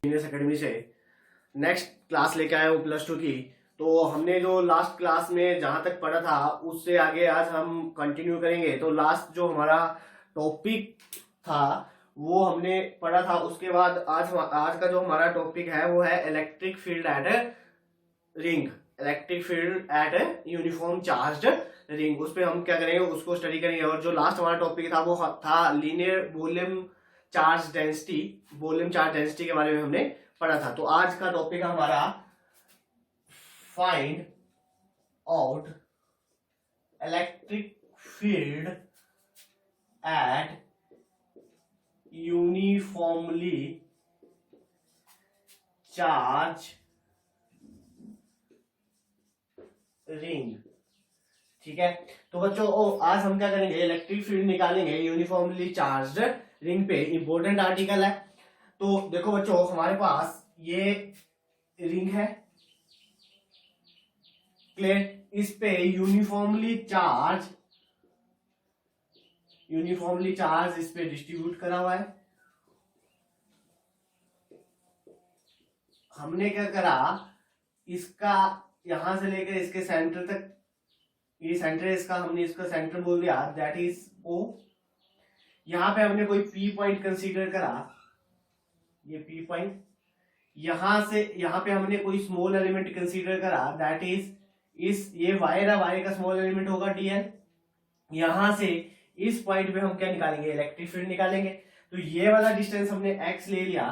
Genius academy से next class लेके आया हूँ प्लस 2 की। तो हमने जो लास्ट क्लास में जहां तक पढ़ा था उससे आगे आज हम कंटिन्यू करेंगे। तो लास्ट जो हमारा टॉपिक था वो हमने पढ़ा था, उसके बाद आज का जो हमारा टॉपिक है वो है electric field at ring. Electric field at uniform charge ring, उस पर हम क्या करेंगे, उसको स्टडी करेंगे। और जो लास्ट हमारा टॉपिक था वो था linear volume charge density, volume charge density के बारे में हमने पढ़ा था। तो आज का टॉपिक है हमारा find out electric field at uniformly charge ring. ठीक है, तो बच्चों आज हम क्या करेंगे, इलेक्ट्रिक फील्ड निकालेंगे यूनिफॉर्मली चार्ज्ड रिंग पे। इंपॉर्टेंट आर्टिकल है। तो देखो बच्चों, हमारे पास ये रिंग है, क्लियर। इस पे यूनिफॉर्मली चार्ज इस पे डिस्ट्रीब्यूट करा हुआ है। हमने क्या करा, इसका यहां से लेकर इसके सेंटर तक, ये सेंटर है इसका, हमने इसका सेंटर बोल दिया, दैट इज ओ। यहां पे हमने कोई पी पॉइंट कंसीडर करा, ये पी पॉइंट। यहां से यहां पे हमने कोई स्मॉल एलिमेंट कंसीडर करा, दैट इज इस, ये वायर है, वायर का स्मॉल एलिमेंट होगा डीएल। यहां से इस पॉइंट पे हम क्या निकालेंगे, इलेक्ट्रिक फील्ड निकालेंगे। तो ये वाला डिस्टेंस हमने एक्स ले लिया,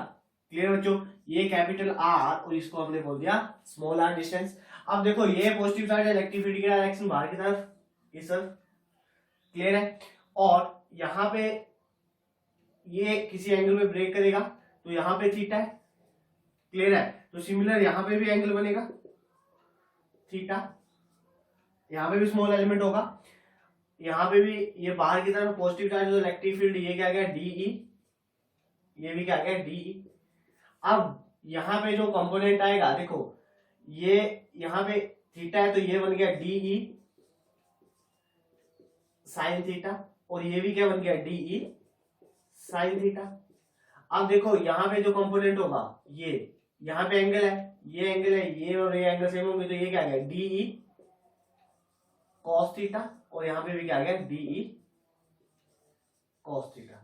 क्लियर बच्चों। ये कैपिटल आर और इसको हमने बोल दिया स्मॉल आर डिस्टेंस। अब देखो ये पॉजिटिव साइड इलेक्ट्रिक फील्ड की डायरेक्शन बाहर की तरफ, इस तरफ, क्लियर है। और यहां पे ये किसी एंगल में ब्रेक करेगा, तो यहां पे थीटा है, क्लियर है। तो सिमिलर यहां पे भी एंगल बनेगा थीटा, यहां पे भी स्मॉल एलिमेंट होगा, यहां पे भी ये बाहर की तरफ पॉजिटिव चार्ज जो इलेक्ट्रिक फील्ड, ये क्या गया डीई, ये भी क्या गया डीई। अब यहां पे जो कंपोनेंट आएगा, देखो ये यहां पे थीटा है तो ये बन गया डीई साइन थीटा, और ये भी क्या बन गया डीई साइन थीटा। अब देखो यहां पे जो कंपोनेंट होगा, ये यहां पे एंगल है, ये एंगल है, ये और ये एंगल सेम होंगे, तो ये क्या गया डीई कॉस थीटा, और यहां पे भी क्या गया डीई कॉस थीटा।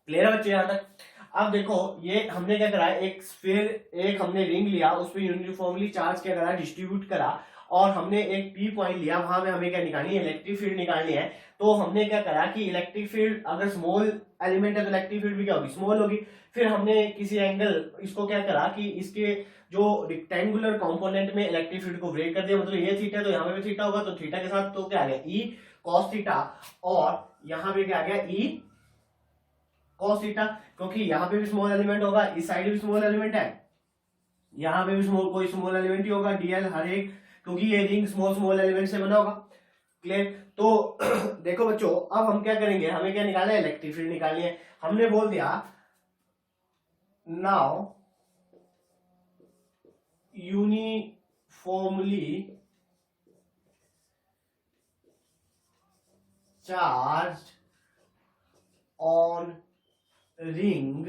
क्लियर है बच्चे यहां तक। अब देखो ये हमने क्या करा, एक स्फीयर, एक हमने रिंग लिया, उस पर यूनिफॉर्मली चार्ज क्या करा, डिस्ट्रीब्यूट करा, और हमने एक पी पॉइंट लिया, वहां में हमें क्या निकालनी है, इलेक्ट्रिक फील्ड निकालनी है। तो हमने क्या करा कि इलेक्ट्रिक फील्ड अगर स्मॉल एलिमेंट है तो इलेक्ट्रिक फील्ड भी क्या होगी, स्मॉल होगी। फिर हमने किसी एंगल, इसको क्या करा कि इसके जो रिक्टेंगुलर कंपोनेंट में इलेक्ट्रिक फील्ड को ब्रेक कर दिया, मतलब ये थीटा, तो यहाँ पे भी थीटा होगा, तो थीटा के साथ तो क्या आ गया ई कॉस थीटा, और यहाँ पे क्या आ गया ई कॉस थीटा, क्योंकि यहाँ पे भी स्मॉल एलिमेंट होगा, इस साइड भी स्मॉल एलिमेंट है, यहाँ पे भी कोई स्मॉल एलिमेंट ही होगा डीएल हर एक, क्योंकि ये रिंग स्मॉल स्मॉल एलिमेंट से बना होगा, क्लियर। तो देखो बच्चों, अब हम क्या करेंगे, हमें क्या निकालना है, इलेक्ट्रिक फील्ड निकालनी है। हमने बोल दिया now uniformly charge on ring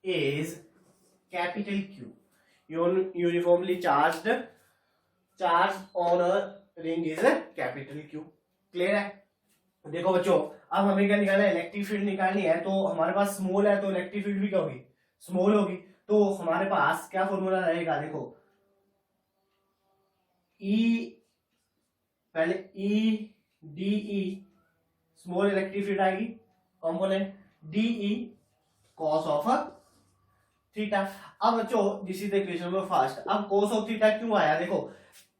is capital Q. Uniformly charge on a ring is capital Q. Clear है। देखो बच्चों, अब हमें क्या निकालना है, इलेक्ट्रिक फील्ड निकालनी है। तो हमारे पास स्मॉल है तो इलेक्ट्रिक फील्ड भी क्या होगी, स्मॉल होगी। तो हमारे पास क्या फॉर्मूला रहेगा, देखो ई, पहले E DE small electric field आएगी component, DE cos of theta. अब बच्चों this is the equation number first. अब कॉस ऑफ थीटा क्यों आया, देखो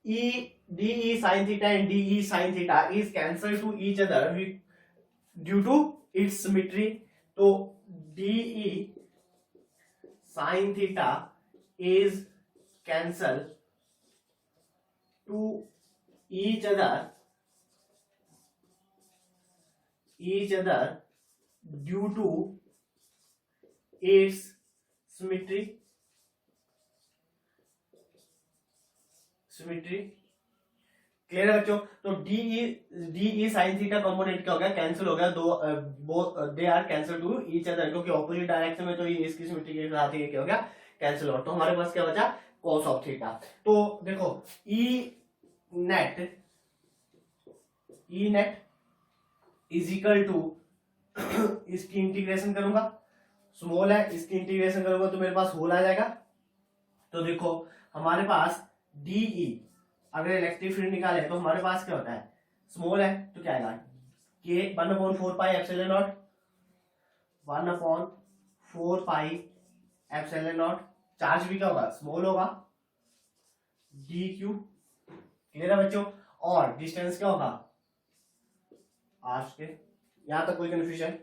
E DE sine theta and DE sine theta is cancel to each other due to its symmetry. तो DE sine theta is cancel to each other due to its symmetry clear है बच्चों। तो D sine theta component क्या हो गया, cancel हो गया, they are cancel to each other, क्योंकि ऑपोजिट डायरेक्शन में तो ये इसकी सिमेट्री के साथ ही क्या हो गया, कैंसिल हो। तो हमारे पास क्या बचा, कॉस ऑफ थीटा। तो देखो E net is equal to इसकी इंटीग्रेशन करूंगा, स्मॉल है, इसकी इंटीग्रेशन करूंगा तो मेरे पास होल आ जाएगा। तो देखो हमारे पास डीई, अगर इलेक्ट्रिक फील्ड निकाले तो हमारे पास क्या होता है, स्मॉल है तो क्या आएगा, के 1/4 pi epsilon not, 1/4 pi epsilon not, charge भी क्या होगा, स्मॉल होगा, डी क्यू। क्लियर है बच्चों। और डिस्टेंस क्या होगा, आर स्क्वायर। यहां तक कोई कंफ्यूजन,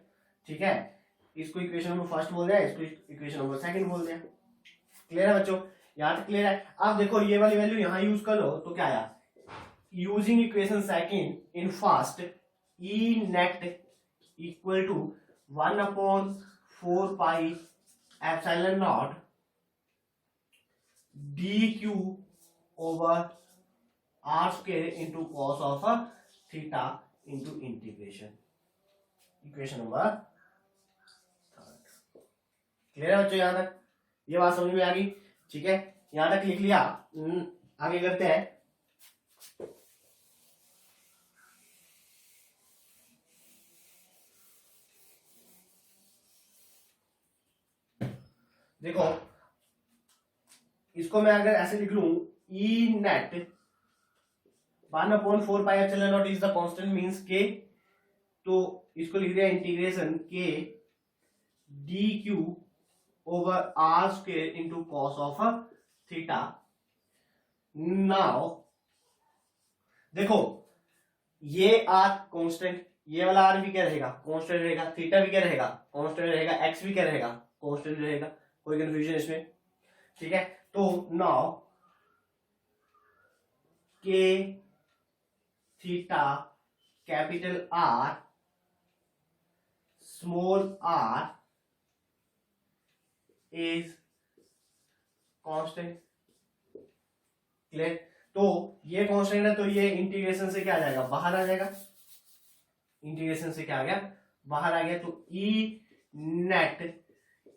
ठीक है। इसको इक्वेशन नंबर फर्स्ट बोल दिया, इसको इक्वेशन नंबर सेकंड बोल दिया। क्लियर है बच्चों, यहां तक क्लियर है। अब देखो ये वाली वैल्यू यहां यूज कर लो तो क्या आया, using equation second in first, E net equal to 1/4 pi epsilon naught D Q over R square into cos of theta into integration, equation number third. Clear है बच्चों, यहां तक ये बात समझ में आ गई, ठीक है। यहां तक लिख लिया, आगे करते हैं। देखो इसको मैं अगर ऐसे लिख लूं, E net 1/4 pi epsilon not is the constant means K, तो इसको लिख दिया integration K D Q over R square into cos of theta. Now देखो ये आर कांस्टेंट, ये वाला आर भी क्या रहेगा, कांस्टेंट रहेगा, थीटा भी क्या रहेगा, कांस्टेंट रहेगा, एक्स भी क्या रहेगा, कांस्टेंट रहेगा, कोई कंफ्यूजन इसमें, ठीक है। तो now K theta capital R small R is constant. Clear. तो ये कांस्टेंट है तो ये इंटीग्रेशन से क्या आ जाएगा, बाहर आ जाएगा, इंटीग्रेशन से क्या आ गया, बाहर आ गया। तो E net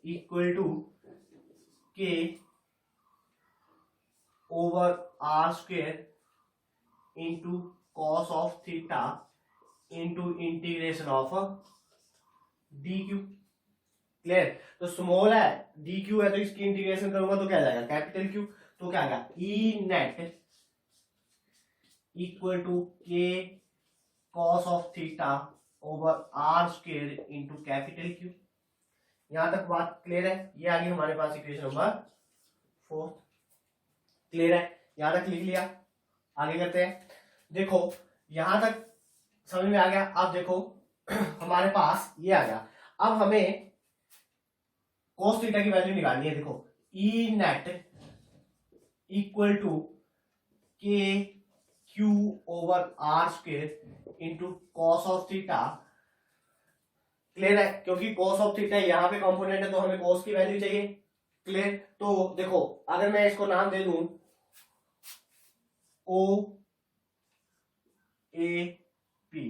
equal to K over R square into cos of theta into integration of D Q. Clear. तो स्मॉल है, डी क्यू है, तो इसकी इंटीग्रेशन करूंगा तो क्या आ जाएगा, कैपिटल क्यू। तो क्या आ गया, E net equal to K cos of theta over R square into capital Q. यहां तक बात क्लियर है। ये आ गई हमारे पास इक्वेशन नंबर 4। क्लियर है, यहां तक लिख लिया, आगे करते हैं। देखो यहां तक समझ में आ गया। अब देखो हमारे पास ये आ गया, अब हमें cos थीटा की वैल्यू निकालनी है। देखो E net equal to K Q over R square into cos of theta. Clear है, क्योंकि cos ऑफ थीटा यहाँ पे कंपोनेंट है तो हमें cos की वैल्यू चाहिए। क्लियर। तो देखो अगर मैं इसको नाम दे दूं ओ ए पी,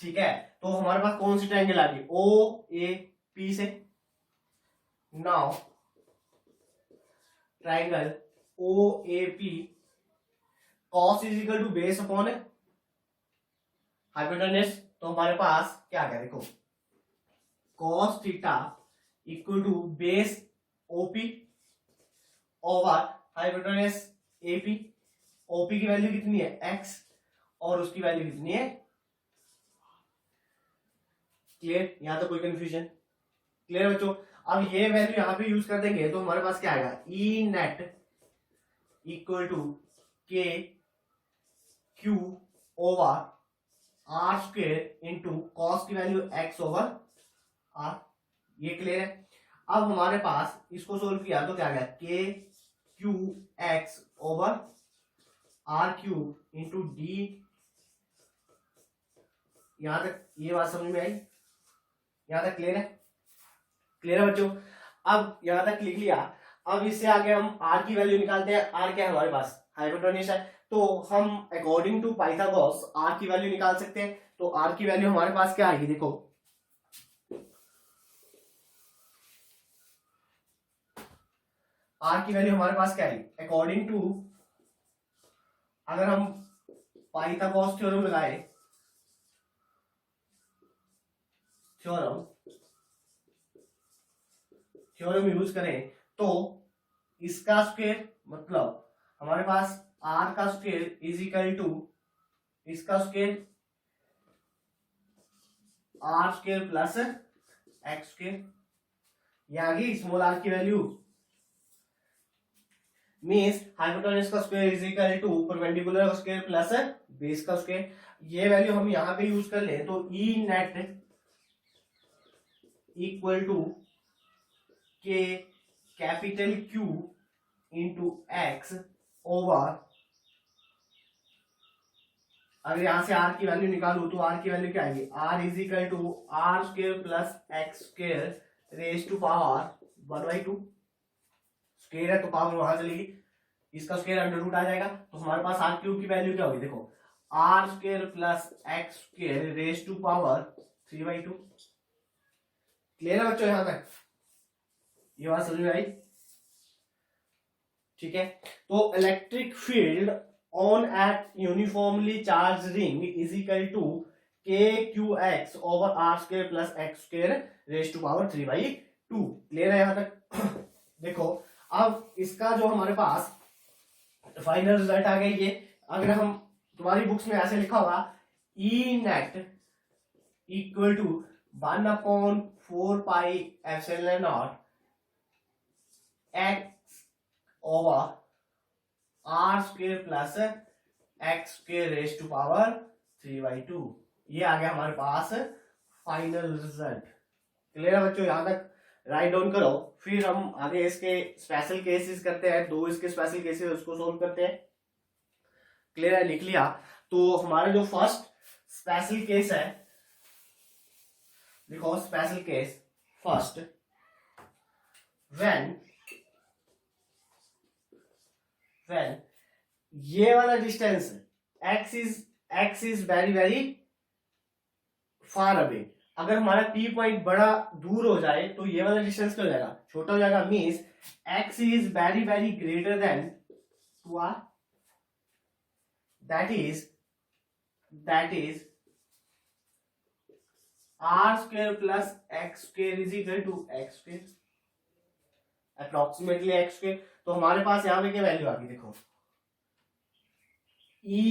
ठीक है, तो हमारे पास कौन सी ट्रायंगल आ गई, ओ ए पी से। Now triangle O A P cos is equal to base upon hypotenuse. तो हमारे पास क्या आ गया, देखो cos theta equal to base OP over hypotenuse AP. OP की वैल्यू कितनी है, x, और उसकी वैल्यू कितनी है। क्लियर, यहां तो कोई कंफ्यूजन। क्लियर बच्चों। अब ये वैल्यू यहां पे यूज कर देंगे तो हमारे पास क्या आएगा, E net equal to K Q over R square into cos की वैल्यू x ओवर आर। ये क्लियर है। अब हमारे पास इसको सोल्व किया तो क्या आ गया, K Q X over R cube into D. यहां तक ये बात समझ में आई, यहां तक क्लियर है। क्लियर है बच्चों। अब यहां तक लिख लिया। अब इससे आगे हम आर की वैल्यू निकालते हैं। आर क्या है हमारे पास, हाइपोटेन्यूस है, तो हम अकॉर्डिंग टू पाइथागोरस आर की वैल्यू निकाल सकते हैं। तो आर की वैल्यू हमारे पास क्या आएगी, देखो आर की वैल्यू हमारे पास क्या आएगी अकॉर्डिंग टू, अगर हम पाइथागोरस थ्योरम लगाए, थ्योरम यूज करें, तो इसका स्क्वायर मतलब हमारे पास आर का स्क्वायर इज इक्वल टू इसका square R square plus X square. ये आ गई स्मॉल आर की वैल्यू, मीन्स हाइपोटेन्यूज का square is equal to perpendicular का स्क्वायर प्लस बेस का स्क्वायर। ये वैल्यू हम यहां पे यूज कर ले तो E net equal to K capital Q into X over, अगर यहां से आर की वैल्यू निकालू तो आर की वैल्यू क्या आएगी, R is equal to R square plus X square raise to power 1/2। Square है तो पावर वहां चलेगी, इसका स्क्वायर अंडर रूट आ जाएगा, तो हमारे पास आर क्यूब की वैल्यू क्या होगी, देखो R square plus X square raise to power 3/2। Clear है बच्चों यहां तक, ये बात समझ में आई? ठीक है, तो electric field on at uniformly charge ring is equal to K Q X over R square plus X square raise to power 3/2। Clear है यहां तक? देखो अब इसका जो हमारे पास फाइनल रिजल्ट आ गया, ये अगर हम तुम्हारी बुक्स में ऐसे लिखा होगा E net equal to 1/4 pi epsilon not X over R square plus X square raise to power 3/2। ये आ गया हमारे पास फाइनल रिजल्ट। क्लियर है बच्चों, यहां तक राइट डाउन करो, फिर हम आगे इसके स्पेशल केसेस करते हैं, दो इसके स्पेशल केसेस उसको सोल्व करते हैं। क्लियर है, लिख लिया? तो हमारा जो फर्स्ट स्पेशल केस है, देखो स्पेशल केस फर्स्ट, व्हेन ये वाला distance x is very very far away, अगर हमारा P पॉइंट बड़ा दूर हो जाए तो ये वाला डिस्टेंस क्या हो जाएगा, छोटा हो जाएगा। Means x is very very greater than 2r, that is r square plus x square is equal to x square, approximately x square. तो हमारे पास यहां पे क्या वैल्यू आ गई, देखो E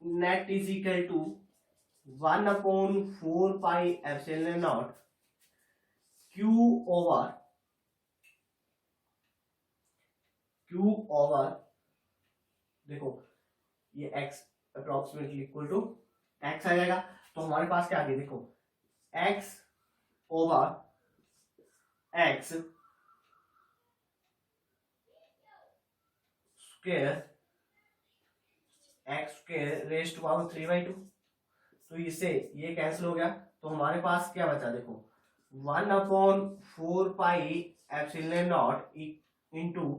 net is equal to 1/4 pi epsilon naught Q over देखो ये x approximately equal to x आ जाएगा। तो हमारे पास क्या आ गया, देखो x over x square X square raise to power 3/2। तो इससे ये कैंसिल हो गया, तो हमारे पास क्या बचा, देखो 1/4 pi epsilon naught into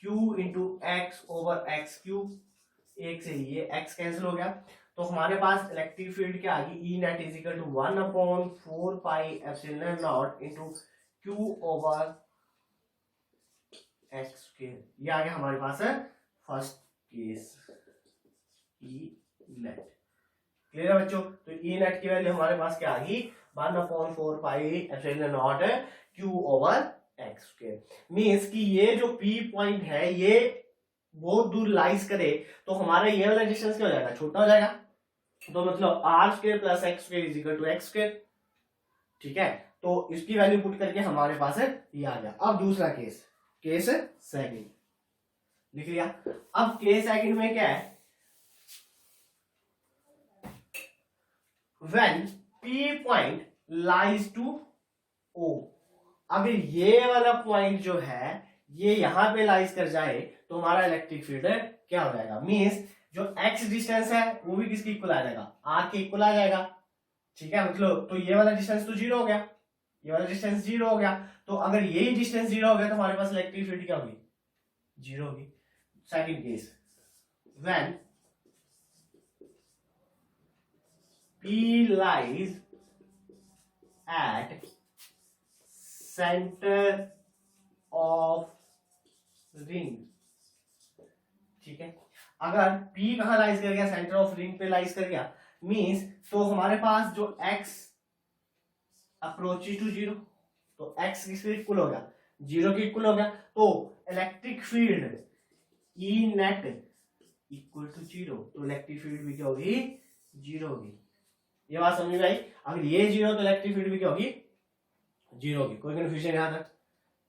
Q into X over x cube, एक से ये x कैंसिल हो गया। तो हमारे पास इलेक्ट्रिक फील्ड क्या आ गई, E net is equal to 1/4 pi epsilon naught into Q over X square. ये आ गया हमारे पास है first case E net. Clear है बच्चों? तो E नेट की वैल्यू हमारे पास क्या आ गई, 1/4 pi epsilon naught Q over X square. Means कि ये जो P पॉइंट है ये बहुत दूर लाइज करे तो हमारा ये वाला डिस्टेंस क्या हो जाएगा, छोटा हो जाएगा। तो मतलब R square plus X square is equal to X square. ठीक है, तो इसकी वैल्यू पुट करके हमारे पास है ये आ गया। अब दूसरा केस, केस सेकंड लिख लिया। अब केस सेकंड में क्या है, when P point lies to O, अगर ये वाला पॉइंट जो है ये यहां पे लाइज कर जाए तो हमारा इलेक्ट्रिक फील्ड क्या हो जाएगा, मींस जो x डिस्टेंस है वो भी किसके इक्वल आ जाएगा, r के इक्वल आ जाएगा। ठीक है, मतलब तो ये वाला डिस्टेंस तो जीरो हो गया, ये वाला डिस्टेंस जीरो हो गया। तो अगर यही डिस्टेंस जीरो हो गया तो हमारे पास इलेक्ट्रिक फील्ड क्या होगी, जीरो होगी। Second case, when P lies at center of ring, ठीक है। अगर P कहाँ लाइज कर गया, सेंटर ऑफ रिंग पे लाइज कर गया, मींस तो हमारे पास जो x अप्रोचेस टू जीरो, तो x किसके इक्वल हो गया, जीरो के इक्वल हो गया, तो electric field E net equal to zero, तो इलेक्ट्रिक फील्ड भी क्या होगी, जीरो होगी। ये बात समझ में आई। अगर ये जीरो तो इलेक्ट्रिक फील्ड भी क्या होगी, जीरो होगी। कोई कंफ्यूजन यहाँ तक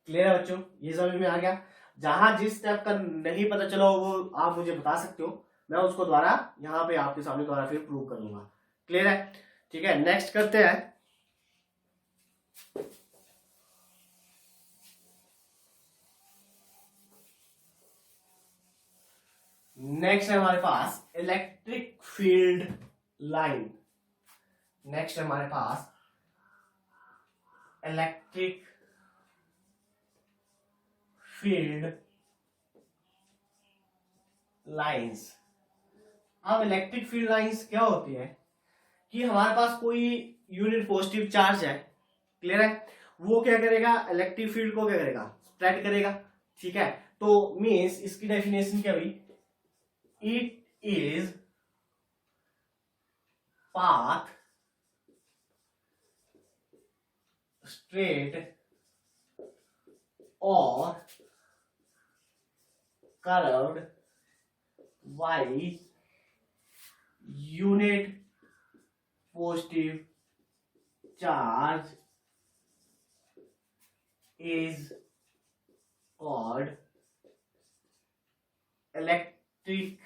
क्लियर है बच्चों, ये समझ में आ गया। जहां जिस स्टेप का नहीं पता चला हो वो आप मुझे बता सकते हो, मैं उसको द्वारा यहाँ पे आपके सामने द्वारा फिर प्रूव करूंगा। क्लियर है, ठीक है। नेक्स्ट करते हैं, नेक्स्ट है हमारे पास इलेक्ट्रिक फील्ड लाइन। नेक्स्ट है हमारे पास इलेक्ट्रिक फील्ड लाइंस। अब इलेक्ट्रिक फील्ड लाइंस क्या होती है कि हमारे पास कोई यूनिट पॉजिटिव चार्ज है, क्लियर है, वो क्या करेगा, इलेक्ट्रिक फील्ड को क्या करेगा, स्प्रेड करेगा, ठीक है। तो मींस इसकी डेफिनेशन क्या हुई, it is path straight or curved by unit positive charge is called electric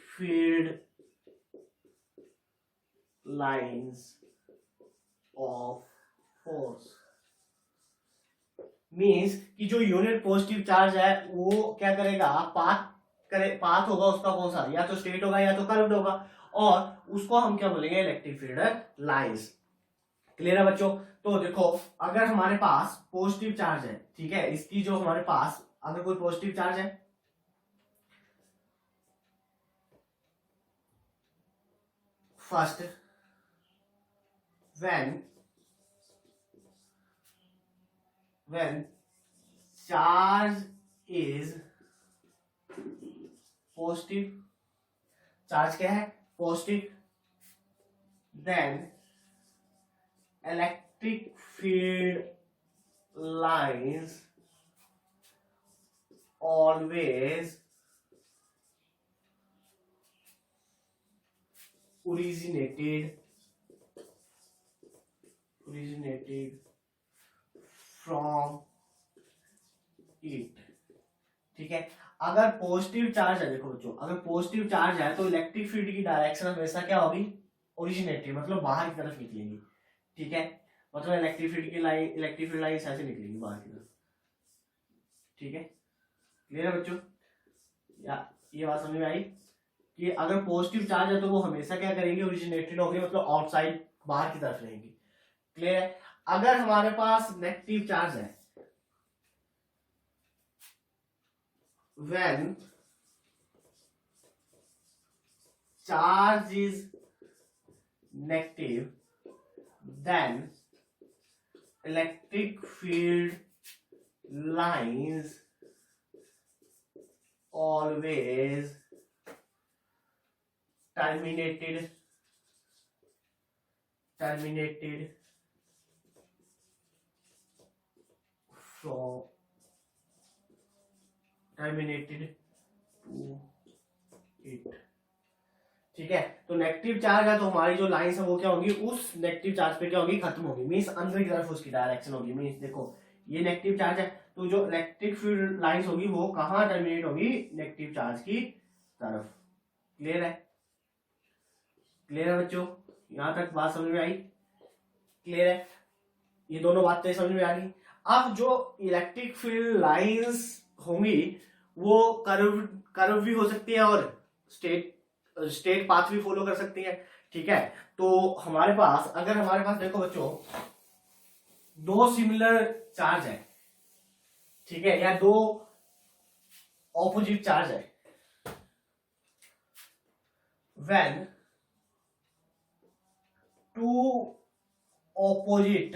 field lines of force। Means कि जो यूनिट पॉजिटिव चार्ज है वो क्या करेगा, पाथ होगा उसका कौन सा, या तो स्ट्रेट होगा या तो कर्व्ड होगा, और उसको हम क्या बोलेंगे, इलेक्ट्रिक फील्ड लाइंस। क्लियर है बच्चों। तो देखो अगर हमारे पास पॉजिटिव चार्ज है, ठीक है, इसकी जो हमारे पास अगर कोई पॉजिटिव चार्ज है, first when charge is positive, charge क्या है, positive, then electric field lines always originated from it, ठीक है। अगर पॉजिटिव चार्ज है, देखो बच्चों अगर पॉजिटिव चार्ज है तो इलेक्ट्रिक फील्ड की डायरेक्शन हमेशा क्या होगी, ओरिजिनेटेड, मतलब बाहर की तरफ निकलेंगी, ठीक है। मतलब इलेक्ट्रिक फील्ड लाइन ऐसे निकलेंगी बाहर की तरफ, ठीक है। क्लियर है बच्चों, या ये बात समझ में आई कि अगर पॉजिटिव चार्ज है तो वो हमेशा क्या करेंगे, ओरिजिनेटेड होंगे, मतलब आउटसाइड बाहर की तरफ रहेंगी। क्लियर है। अगर हमारे पास नेगेटिव चार्ज है, when charge is negative, then electric field lines always terminated from terminated to it, ठीक है। तो नेगेटिव चार्ज है तो हमारी जो लाइंस है वो क्या होगी, उस नेगेटिव चार्ज पे क्या होगी, खत्म होगी, मींस अंदर की तरफ उसकी डायरेक्शन होगी। मींस देखो ये नेगेटिव चार्ज है तो जो इलेक्ट्रिक फील्ड लाइंस होगी वो कहाँ टर्मिनेट होगी, नेगेटिव चार्ज की तरफ। क्लियर है, क्लियर है बच्चों, यहां तक बात समझ में आई। क्लियर है, ये दोनों बातें समझ में आ गई। अब जो इलेक्ट्रिक फील्ड लाइंस होंगी वो कर्व भी हो सकती है और स्ट्रेट पाथ भी फॉलो कर सकती है, ठीक है। तो हमारे पास अगर हमारे पास देखो बच्चों दो सिमिलर चार्ज है, ठीक है, या दो ऑपोजिट चार्ज है, when two opposite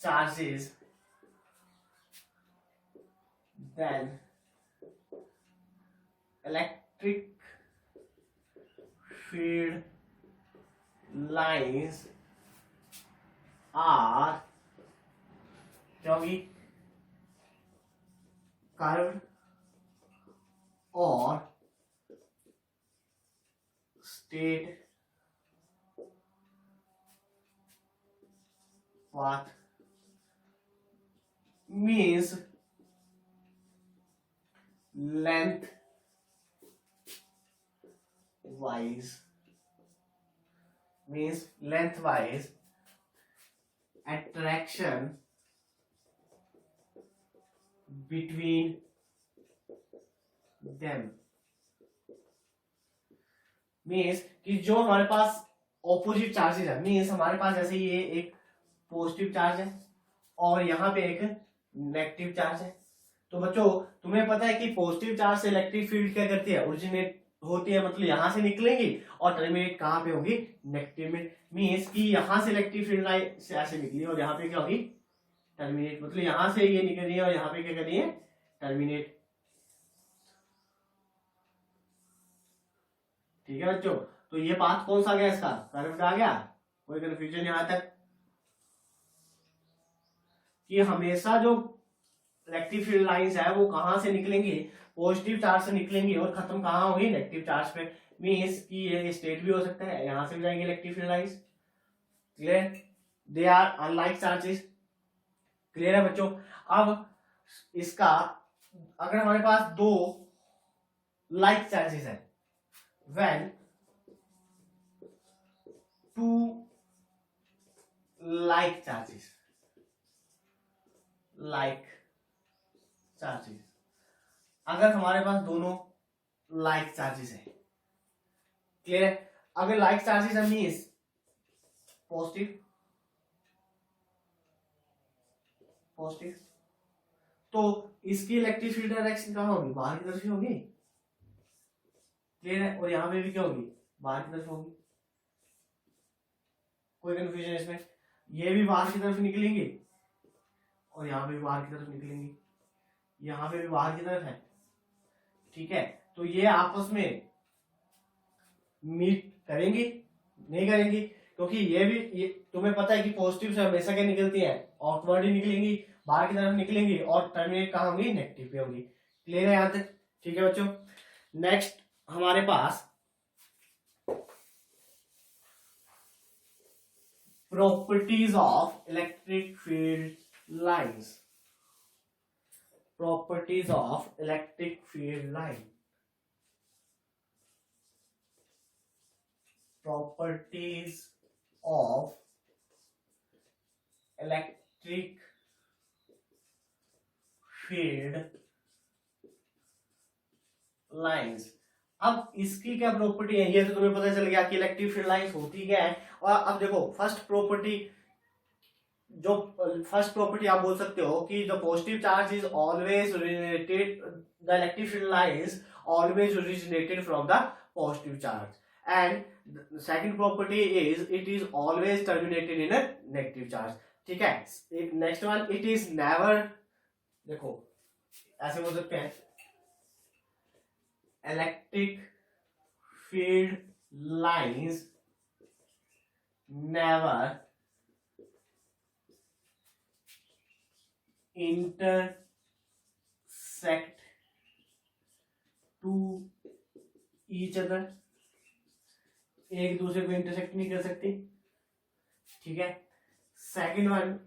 charges, then electric field lines are क्या होगी, curved or straight path, means length wise attraction between them, means कि जो हमारे पास ऑपोजिट चार्जेस है, मीन्स हमारे पास जैसे ये एक पॉजिटिव चार्ज है और यहाँ पे एक नेगेटिव चार्ज है। तो बच्चों तुम्हें पता है कि पॉजिटिव चार्ज से इलेक्ट्रिक फील्ड क्या करती है, ओरिजिनेट होती है, मतलब यहां से निकलेंगी और टर्मिनेट कहां पे होगी, नेगेटिव में। मीन्स कि यहां से इलेक्ट्रिक फील्ड लाइन से ऐसे निकली और यहाँ पे क्या होगी, टर्मिनेट, मतलब यहां से ये निकल रही है और यहाँ पे क्या कर रही है, टर्मिनेट। ठीक है बच्चों, तो ये पाथ कौन सा आ गया, इसका कर्व्ड आ गया, कोई कंफ्यूजन यहां तक, कि हमेशा जो इलेक्ट्रिक फील्ड लाइंस है वो कहां से निकलेंगी, पॉजिटिव चार्ज से निकलेंगी और खत्म कहां होगी, नेगेटिव चार्ज पे। मींस कि ये स्टेट भी हो सकता है, यहां से भी जाएंगे electric field lines. Clear, they are unlike charges. Clear है बच्चों। अब इसका अगर हमारे पास दो लाइक चार्जेस है, व्हेन टू लाइक चार्जेस अगर हमारे पास दोनों लाइक चार्जेस है, क्लियर है, अगर लाइक चार्जेस है मीन्स पॉजिटिव, तो इसकी इलेक्ट्रिक फील्ड डायरेक्शन कहां होगी, बाहर की तरफ ही होगी। क्लियर है, और यहां पे भी क्या होगी, बाहर की तरफ होगी। कोई कंफ्यूजन इसमें, ये भी बाहर की तरफ निकलेंगी और यहां पे भी बाहर की तरफ निकलेंगी, यहां पे भी बाहर की तरफ है। ठीक है, तो ये आपस में मीट करेंगी, नहीं करेंगी, क्योंकि ये तुम्हें पता है कि पॉजिटिव से हमेशा क्या निकलती है, आउटवर्ड ही निकलेंगी, बाहर की तरफ निकलेंगी और टर्मिनेट कहां होंगी, नेगेटिव पे होंगी। क्लियर है यहां तक। ठीक है बच्चों, नेक्स्ट हमारे पास properties of electric field lines, properties of electric field line, properties of electric field lines। अब इसकी क्या प्रॉपर्टी है, ये तो तुम्हें पता चल गया कि इलेक्ट्रिक फील्ड लाइंस होती क्या है। और अब देखो फर्स्ट प्रॉपर्टी आप बोल सकते हो कि the positive charge is always related, the electric field lines always originated from the positive charge, and second property is it is always terminated in a negative charge। ठीक है, next one, it is never, देखो ऐसे बोल सकते हैं, electric field lines never intersect to each other, एक दूसरे को इंटरसेक्ट नहीं कर सकती। ठीक है, सेकंड वन,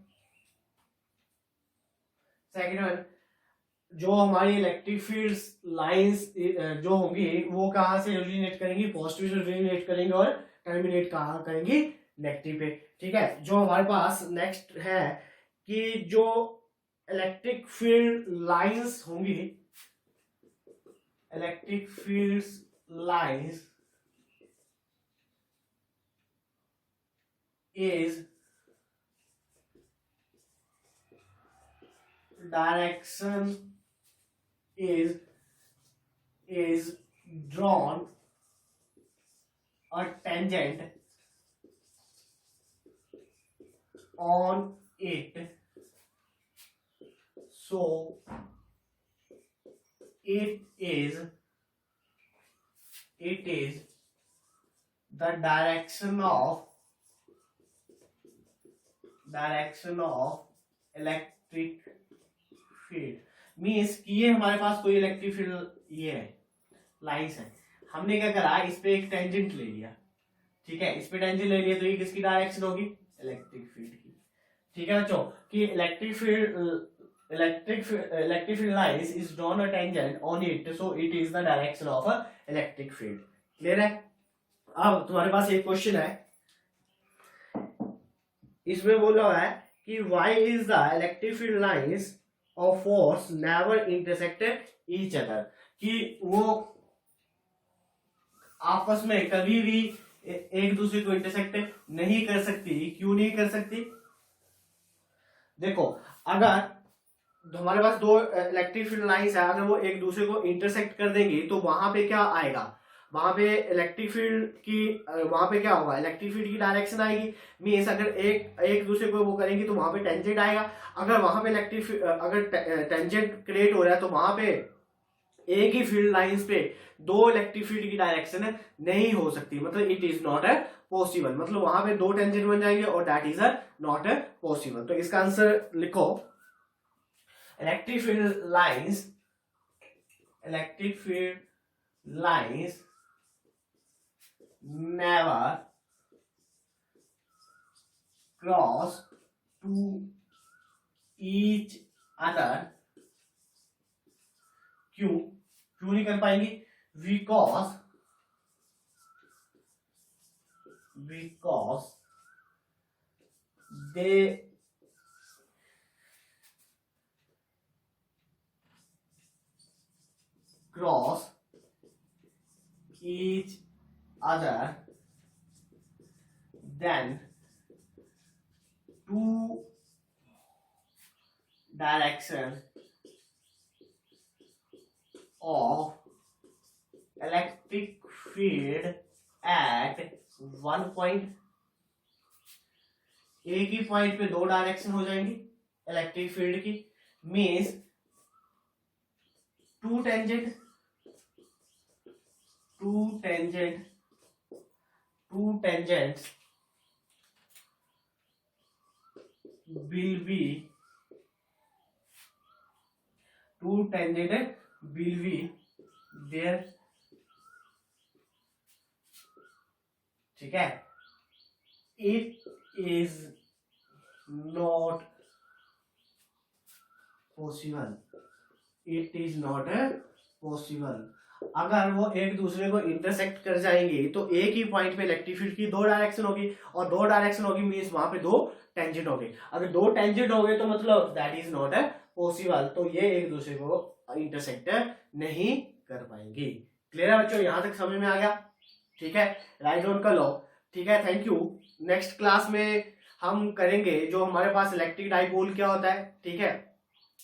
जो हमारी इलेक्ट्रिक फील्ड लाइंस जो होंगी वो कहां से ओरिजिनेट करेंगी, पॉजिटिव से ओरिजिनेट करेंगे और टर्मिनेट कहां करेंगी, नेगेटिव पे। ठीक है, जो हमारे पास नेक्स्ट है कि जो इलेक्ट्रिक फील्ड लाइंस होंगी, electric field lines is direction is drawn a tangent on it, so it is the direction of electric field. Means कि ये हमारे पास कोई इलेक्ट्रिक फील्ड ये है, लाइंस है, हमने क्या करा, इस पे एक टेंजेंट ले लिया, ठीक है, इस पे टेंजेंट ले लिया, तो ये किसकी डायरेक्शन होगी, इलेक्ट्रिक फील्ड की। ठीक है बच्चों, कि electric field lines is drawn a tangent on it, so it is the direction of a electric field. Clear है? अब तुम्हारे पास एक क्वेश्चन है, इसमें बोला हुआ है कि why is the electric field lines of force never intersected each other, कि वो आपस में कभी भी एक दूसरे को इंटरसेक्ट नहीं कर सकती। क्यों नहीं कर सकती? देखो, अगर हमारे पास दो इलेक्ट्रिक फील्ड लाइंस है, अगर वो एक दूसरे को इंटरसेक्ट कर देंगे तो वहां पे क्या आएगा, वहां पे इलेक्ट्रिक फील्ड की, वहां पे क्या होगा, इलेक्ट्रिक फील्ड की डायरेक्शन आएगी। मीन्स अगर एक दूसरे को वो करेंगे तो वहां पे टेंजेंट आएगा। अगर वहां पे अगर टेंजेंट क्रिएट हो रहा है तो वहां पे एक ही फील्ड लाइंस पे दो इलेक्ट्रिक फील्ड की डायरेक्शन नहीं हो सकती, मतलब it is not a possible, मतलब वहां पे दो टेंजेंट बन जाएंगे और that is not a possible. तो इसका आंसर लिखो, electric field lines never cross to each other। क्यों नहीं कर पाएंगी? because they cross each other then two direction of electric field at one point, एक ही पॉइंट पे दो डायरेक्शन हो जाएंगी इलेक्ट्रिक फील्ड की। Means two tangents will be there। ठीक है, it is not possible। अगर वो एक दूसरे को इंटरसेक्ट कर जाएंगे तो एक ही पॉइंट पे इलेक्ट्रिक फील्ड की दो डायरेक्शन होगी, और दो डायरेक्शन होगी मींस वहां पे दो टेंजेंट होंगे। अगर दो टेंजेंट हो गए तो मतलब दैट इज नॉट पॉसिबल, तो ये एक दूसरे को इंटरसेक्ट नहीं कर पाएंगी। क्लियर है बच्चों? यहां तक समझ में आ गया? ठीक है, राइट डाउन कर लो। ठीक है, थैंक यू। नेक्स्ट क्लास में हम करेंगे जो हमारे पास इलेक्ट्रिक डाइपोल क्या होता है। ठीक है,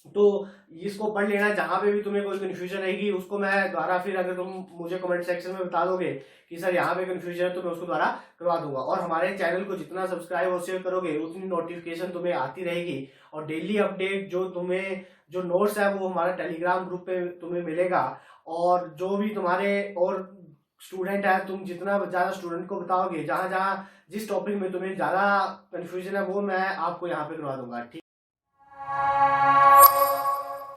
तो इसको पढ़ लेना, जहां पे भी तुम्हें कोई कंफ्यूजन रहेगी उसको मैं द्वारा, फिर अगर तुम मुझे कमेंट सेक्शन में बता दोगे कि सर यहाँ पे कंफ्यूजन है तो मैं उसको द्वारा करवा दूंगा। और हमारे चैनल को जितना सब्सक्राइब और शेयर करोगे उतनी नोटिफिकेशन तुम्हें आती रहेगी, और डेली अपडेट जो नोट्स है वो हमारा टेलीग्राम ग्रुप पे तुम्हें मिलेगा। और जो भी तुम्हारे और स्टूडेंट है, तुम जितना ज्यादा स्टूडेंट को बताओगे, जहां जिस टॉपिक में तुम्हें ज्यादा कंफ्यूजन है वो मैं आपको यहाँ पे करवा दूंगा। ठीक।